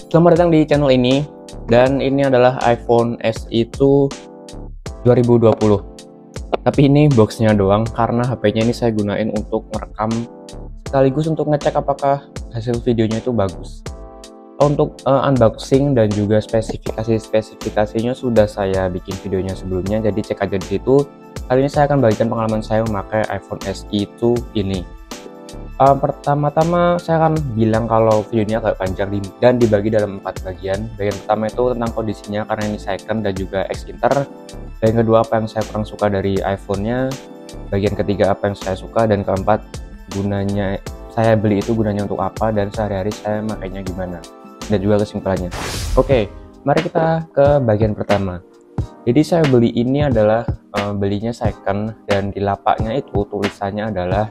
Selamat datang di channel ini, dan ini adalah iPhone SE 2020. Tapi ini boxnya doang karena HP-nya ini saya gunain untuk merekam sekaligus untuk ngecek apakah hasil videonya itu bagus. Untuk unboxing dan juga spesifikasinya sudah saya bikin videonya sebelumnya, jadi cek aja di situ. Kali ini saya akan bagikan pengalaman saya memakai iPhone SE 2 ini. Pertama-tama saya akan bilang kalau videonya agak panjang dan dibagi dalam 4 bagian. Bagian pertama itu tentang kondisinya karena ini second dan juga ex-inter. Bagian kedua apa yang saya kurang suka dari iPhone-nya. Bagian ketiga apa yang saya suka, dan keempat gunanya saya beli itu gunanya untuk apa dan sehari-hari saya makainya gimana, dan juga kesimpulannya. Oke, mari kita ke bagian pertama. Jadi saya beli ini adalah belinya second, dan di lapaknya itu tulisannya adalah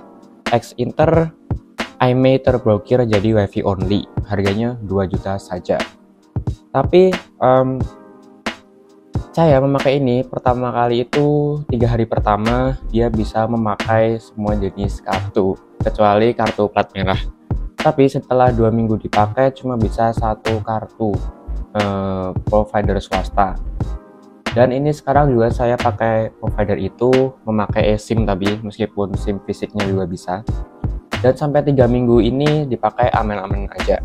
ex-inter IMEI terblokir jadi WiFi only, harganya 2 juta saja. Tapi saya memakai ini pertama kali itu 3 hari pertama dia bisa memakai semua jenis kartu kecuali kartu plat merah. Tapi setelah 2 minggu dipakai cuma bisa 1 kartu provider swasta. Dan ini sekarang juga saya pakai provider itu memakai eSIM, tapi meskipun SIM fisiknya juga bisa. Dan sampai 3 minggu ini dipakai aman-aman aja.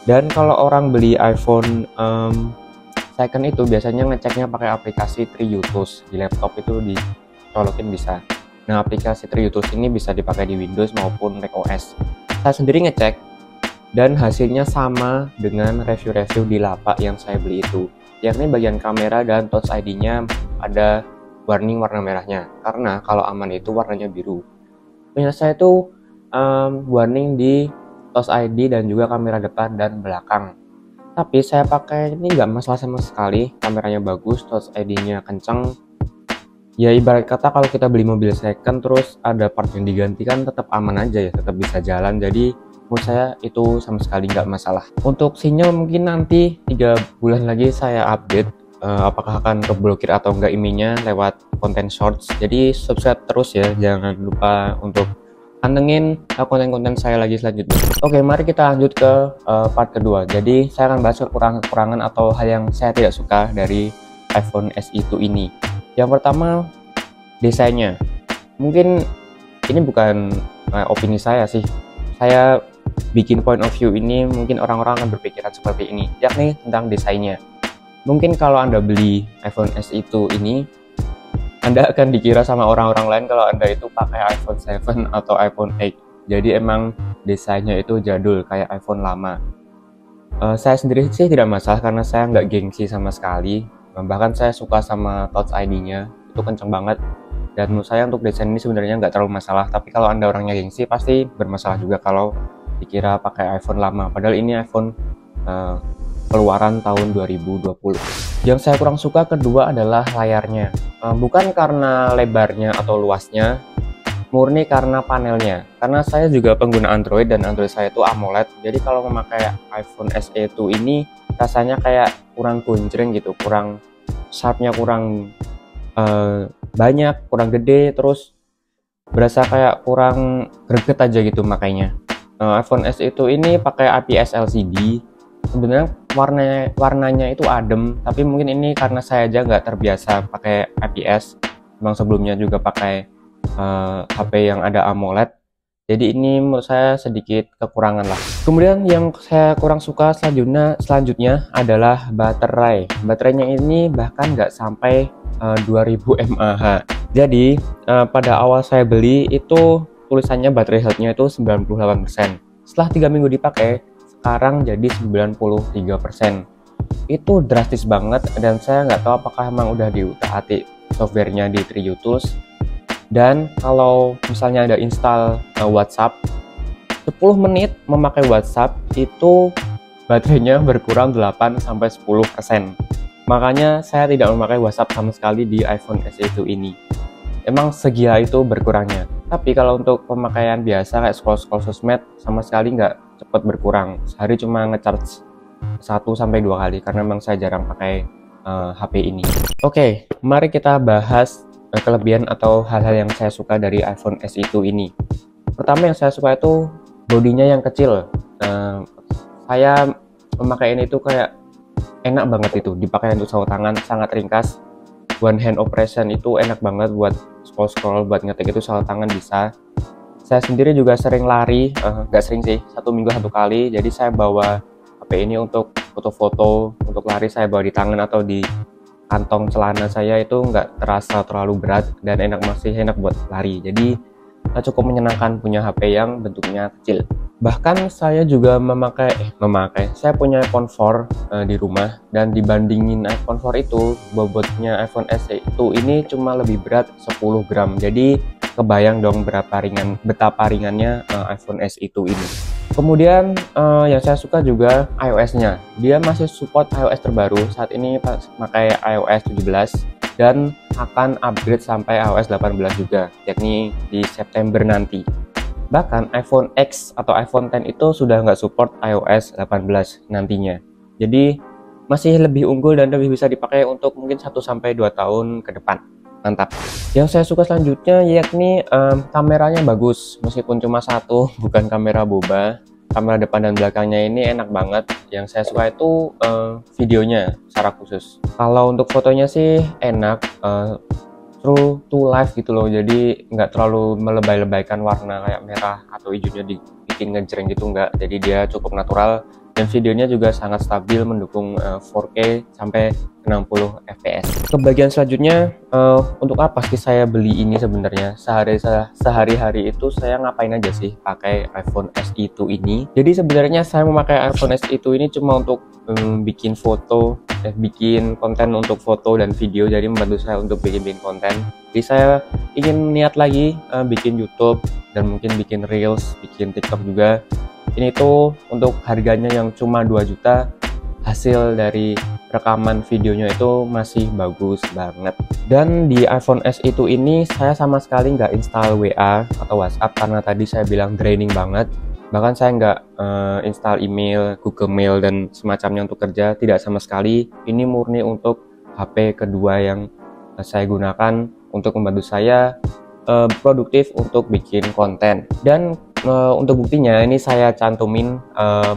Dan kalau orang beli iPhone second itu biasanya ngeceknya pakai aplikasi TreeUtils. Di laptop itu dicolokin bisa. Nah, aplikasi TreeUtils ini bisa dipakai di Windows maupun macOS. Saya sendiri ngecek dan hasilnya sama dengan review-review di lapak yang saya beli itu, yakni bagian kamera dan Touch ID-nya ada warning warna merahnya, karena kalau aman itu warnanya biru. Punya saya itu warning di Touch ID dan juga kamera depan dan belakang. Tapi saya pakai ini nggak masalah sama sekali, kameranya bagus, Touch ID-nya kencang. Ya ibarat kata kalau kita beli mobil second terus ada part yang digantikan tetap aman aja ya, tetap bisa jalan. Jadi menurut saya itu sama sekali nggak masalah. Untuk sinyal mungkin nanti 3 bulan lagi saya update apakah akan keblokir atau enggak IMEI-nya lewat konten shorts. Jadi subscribe terus ya, jangan lupa untuk pantengin konten-konten saya lagi selanjutnya. Oke, mari kita lanjut ke part kedua. Jadi saya akan bahas kekurangan-kekurangan atau hal yang saya tidak suka dari iPhone SE 2 ini. Yang pertama, desainnya. Mungkin ini bukan opini saya sih. Saya bikin point of view ini, mungkin orang-orang akan berpikiran seperti ini, yakni tentang desainnya. Mungkin kalau Anda beli iPhone SE 2 ini, Anda akan dikira sama orang-orang lain kalau Anda itu pakai iPhone 7 atau iPhone 8. Jadi emang desainnya itu jadul, kayak iPhone lama. Saya sendiri sih tidak masalah karena saya nggak gengsi sama sekali. Bahkan saya suka sama Touch ID-nya, itu kenceng banget. Dan menurut saya untuk desain ini sebenarnya nggak terlalu masalah. Tapi kalau Anda orangnya gengsi, pasti bermasalah juga kalau dikira pakai iPhone lama. Padahal ini iPhone keluaran tahun 2020. Yang saya kurang suka kedua adalah layarnya. Bukan karena lebarnya atau luasnya, murni karena panelnya. Karena saya juga pengguna Android dan Android saya itu AMOLED. Jadi kalau memakai iPhone SE 2 ini rasanya kayak kurang gonceng gitu, kurang sharpnya kurang banyak, kurang gede, terus berasa kayak kurang greget aja gitu makanya. iPhone SE 2 ini pakai IPS LCD. Sebenarnya warnanya itu adem, tapi mungkin ini karena saya aja nggak terbiasa pakai IPS. Memang sebelumnya juga pakai HP yang ada AMOLED. Jadi ini menurut saya sedikit kekurangan lah. Kemudian yang saya kurang suka selanjutnya adalah baterai. Baterainya ini bahkan nggak sampai 2000 mAh. Jadi pada awal saya beli itu tulisannya baterai health-nya itu 98%. Setelah 3 minggu dipakai, sekarang jadi 93%. Itu drastis banget, dan saya nggak tahu apakah emang udah diutak-atik softwarenya di TreeUtils. Dan kalau misalnya ada install WhatsApp, 10 menit memakai WhatsApp itu baterainya berkurang 8-10%. Makanya saya tidak memakai WhatsApp sama sekali di iPhone SE 2 ini. Emang segila itu berkurangnya. Tapi kalau untuk pemakaian biasa kayak scroll sosmed sama sekali nggak cepat berkurang. Sehari cuma ngecharge 1-2 kali karena memang saya jarang pakai HP ini. Oke, mari kita bahas kelebihan atau hal-hal yang saya suka dari iPhone SE 2 ini. Pertama yang saya suka itu bodinya yang kecil. Saya memakai ini tuh kayak enak banget itu dipakai untuk sapu tangan, sangat ringkas, one hand operation itu enak banget buat scroll buat ngetik itu sapu tangan bisa. Saya sendiri juga sering lari, nggak sering sih, 1 minggu 1 kali, jadi saya bawa HP ini untuk foto-foto, untuk lari saya bawa di tangan atau di kantong celana saya, itu nggak terasa terlalu berat dan masih enak buat lari. Jadi cukup menyenangkan punya HP yang bentuknya kecil. Bahkan saya juga saya punya iPhone 4 di rumah, dan dibandingin iPhone 4 itu, bobotnya iPhone SE itu ini cuma lebih berat 10 gram. Jadi kebayang dong betapa ringannya iPhone SE itu ini. Kemudian yang saya suka juga iOS-nya. Dia masih support iOS terbaru. Saat ini pakai iOS 17 dan akan upgrade sampai iOS 18 juga, yakni di September nanti. Bahkan iPhone X atau iPhone X itu sudah nggak support iOS 18 nantinya. Jadi masih lebih unggul dan lebih bisa dipakai untuk mungkin 1-2 tahun ke depan. Mantap. Yang saya suka selanjutnya yakni kameranya bagus, meskipun cuma satu, bukan kamera boba. Kamera depan dan belakangnya ini enak banget. Yang saya suka itu videonya secara khusus. Kalau untuk fotonya sih enak, true to life gitu loh. Jadi nggak terlalu melebay-lebaykan warna kayak merah atau hijaunya dibikin ngejreng gitu, nggak. Jadi dia cukup natural. Dan videonya juga sangat stabil, mendukung 4K sampai 60 fps. Ke bagian selanjutnya, untuk apa sih saya beli ini sebenarnya? Sehari-hari itu saya ngapain aja sih pakai iPhone SE2 ini? Jadi sebenarnya saya memakai iPhone SE2 ini cuma untuk bikin konten untuk foto dan video. Jadi membantu saya untuk bikin konten. Jadi saya ingin niat lagi bikin YouTube dan mungkin bikin Reels, bikin TikTok juga. Ini tuh untuk harganya yang cuma 2 juta, hasil dari rekaman videonya itu masih bagus banget. Dan di iPhone SE2 ini saya sama sekali nggak install WA atau WhatsApp karena tadi saya bilang draining banget. Bahkan saya nggak install email, Google Mail dan semacamnya untuk kerja, tidak sama sekali. Ini murni untuk HP kedua yang saya gunakan untuk membantu saya produktif untuk bikin konten. Dan untuk buktinya ini saya cantumin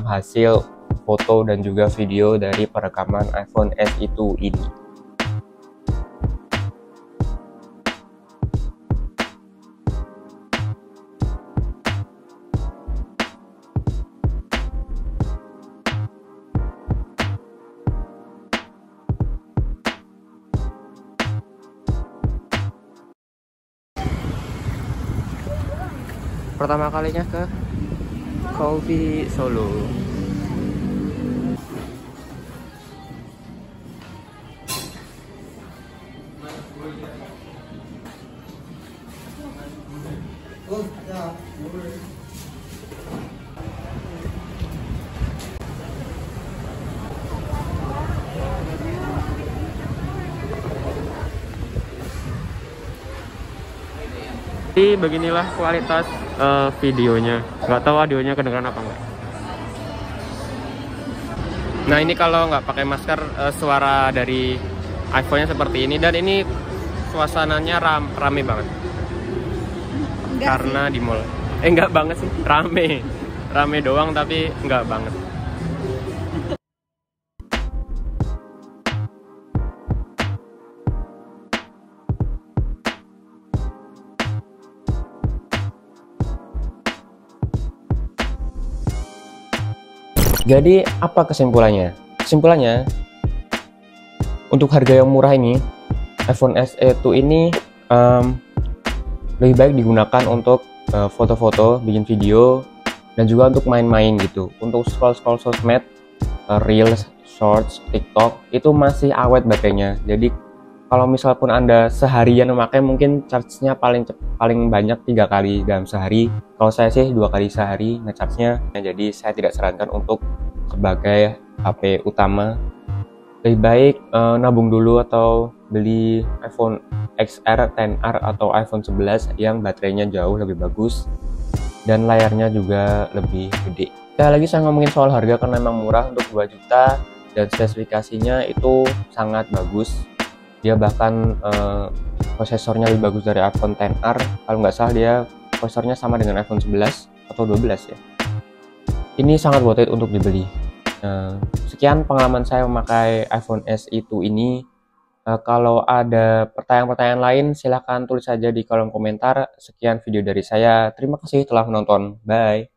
hasil foto dan juga video dari perekaman iPhone SE2 ini. Pertama kalinya ke Coffee Solo. Jadi beginilah kualitas videonya. Nggak tahu audionya kedengeran apa enggak. Nah ini kalau nggak pakai masker, suara dari iPhone-nya seperti ini. Dan ini suasananya rame banget. Enggak karena sih. Di mall. Enggak banget sih, rame doang tapi enggak banget. Jadi apa kesimpulannya? Kesimpulannya, untuk harga yang murah ini, iPhone SE2 ini lebih baik digunakan untuk foto-foto, bikin video, dan juga untuk main-main gitu. Untuk scroll-scroll sosmed, Reels, Shorts, TikTok, itu masih awet baterainya. Jadi kalau misal pun Anda seharian memakai, mungkin charge-nya paling banyak 3 kali dalam sehari. Kalau saya sih 2 kali sehari nge-charge-nya. Jadi saya tidak sarankan untuk sebagai HP utama. Lebih baik nabung dulu atau beli iPhone XR, XR atau iPhone 11 yang baterainya jauh lebih bagus dan layarnya juga lebih gede. Sekali lagi saya ngomongin soal harga karena memang murah untuk 2 juta dan spesifikasinya itu sangat bagus. Dia bahkan prosesornya lebih bagus dari iPhone XR. Kalau nggak salah dia prosesornya sama dengan iPhone 11 atau 12 ya. Ini sangat worth it untuk dibeli. Sekian pengalaman saya memakai iPhone SE 2 ini. Kalau ada pertanyaan-pertanyaan lain, silahkan tulis saja di kolom komentar. Sekian video dari saya. Terima kasih telah menonton. Bye.